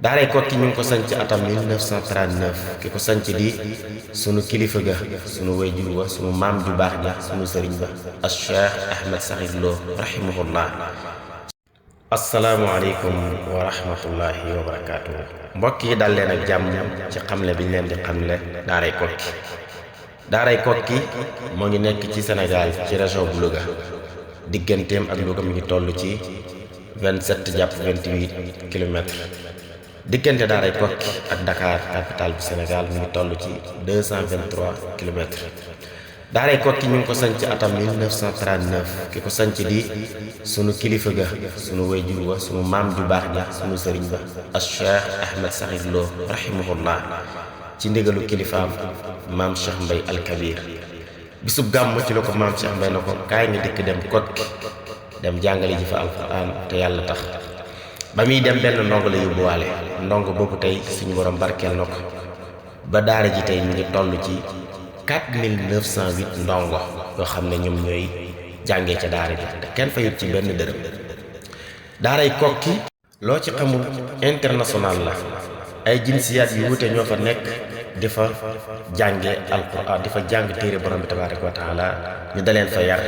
daaray Koki ñu ngi ko sanc atam 1939 ki ko sanc di sunu kilifa ga sunu wayjur wa sunu maam ju baax ja sunu sëriñ ba al Cheikh Ahmed Sakhir Lo rahimahullah. asalaamualeykum wa rahmatullahi wa barakaatu. mbokk yi dal leen ak jàmm ci xamle bi ñu leen di xamle daaray Koki. daaray Koki moo ngi nekk ci Sénégal ci région bu Louga digganteem ak Louga mi ngi toll ci 27 jàpp 28 kilomètres. diggante daaray Koki ak Dakar capitale bu Sénégal mi ngi toll ci 223 kilomètres. daaray Koki ñu ngi ko sanc atam 1939 ki ko sanc di sunu kilifa ga sunu wayjur wa sunu maam ju baax ja sunu sëriñ ba al Cheikh Ahmed Sakhir Lo rahimahullah ci ndigalu kilifaam maam Cheikh Mbay al Kabir. bisub gàmm ci la ko maam Cheikh Mbay na ko kaay nga dikk dem Koki dem jàngale ji fa alquran te yàlla tax. ba muy dem benn ndongo la yóbbuwaale ndongo boobu tey suñu borom barkeel na ko ba daara ji tey mi ngi toll ci 4908 ndongo yoo xam ne ñoom ñooy jàngee ca daara ji te kenn fayut ci benn dërëm. daaray Koki loo ci xamul international la ay jinsiyaat yu wute ñoo fa nekk di fa jànge alquran di fa jàng téere borom bi tabaaraka wa taala ñu daleen fa yar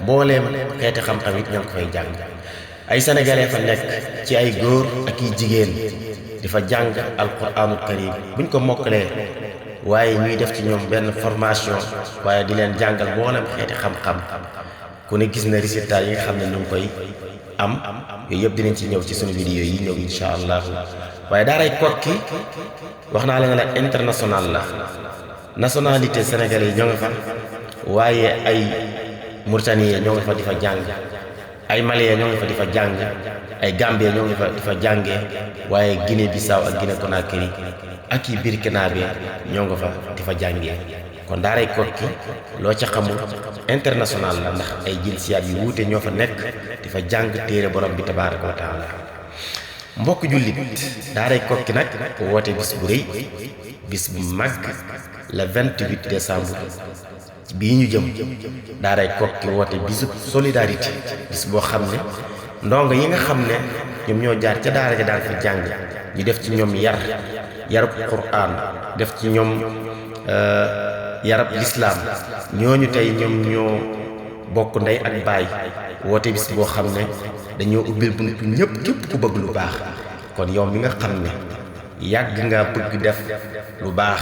mbooleem xeeti xam-xam it ñoo ngi ko fay jàng. ay sénégalais fa nekk ci ay góor ak i jigéen di fa jàng alquranul karim buñ ko mokkalee waaye ñuy def ci ñoom benn formation waaye di leen jàngal mboolem xeeti xam-xam ku ne gis na résultat yi nga xam ne ñu ngi koy am yooyu yëpp dinañ ci ñëw ci sunu vidéo yi ñëw insha allah. waaye daaray Koki wax naa la nga la international la nationalité sénégalais yi ñoo nga fa waaye ay mauritanien ñoo nga fa di fa jàng ay malien ñoo ngi fa di fa jàng ay gambien ñoo ngi fa di fa jàngee waaye Guinée Bissau ak Guinée Conakry ak i Burkinabé ñoo nga fa di fa jàngee. kon daaray Koki loo ca xamul international la ndax ay jinsiyaat yu wuute ñoo fa nekk di fa jàng téere borom bi tabaaraka wa taala. mbokk jullit daaray Koki nag woote bis bu rëy bis bu mag le 28 décembre bii ñu jëm daaray Koki woote bisub solidarité bis boo xam ne ndongo yi nga xam ne ñoom ñoo jaar ca daara ja daan fa jàng ñu def ci ñoom yarub Qur'an def ci ñoom yarab lislaam ñooñu tey ñoom ñoo bokk ndey ak baay woote bis boo xam ne dañoo ubbil buntu ñëpp képp ku bëgg lu baax. kon yow mi nga xam ne yàgg nga bëgg def lu baax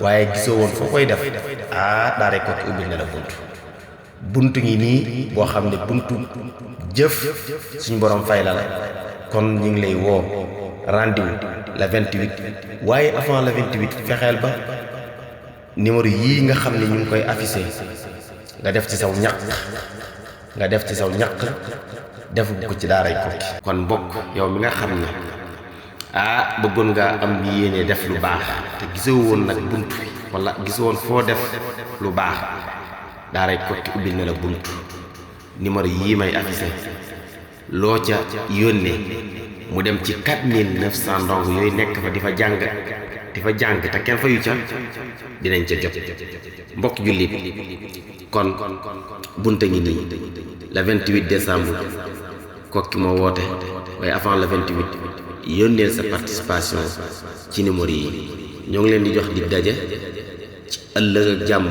waaye gisoo woon foo koy def daaray Koki ubbil na la buntu ngi nii boo xam ne buntu jëf suñ borom fay la kon ñu ngi lay woo rendez-vous le 28 waaye avant le 28 fexeel ba numéro yii nga xam ne ñu ngi koy affiché nga def ci saw ñaq def ko ci daaray Koki. kon mbokk yow mi nga xam ne bëggoon nga am yéene def lu baax te gisoo woon nag buntu wala gisoo woon foo def lu baax daaray Koki ubbil na la buntu numéro yii may affiché loo ca yónnee mu dem ci 4900 ndongo yooyu nekk fa di fa jàng te kenn fayu ca dinañ ca jot. mbokk jullit kon bunta ngi nii le 28 décembre Koki moo woote waaye avant le 28 yónneel sa participation ci numéro yi. ñoo ngi leen di jox dig daje ci ëllëg ak jàmm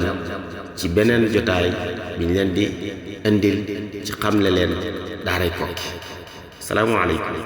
ci beneen jotaay bi ñu leen di indil ci xamle leen daaray Koki. salaamu aleykum.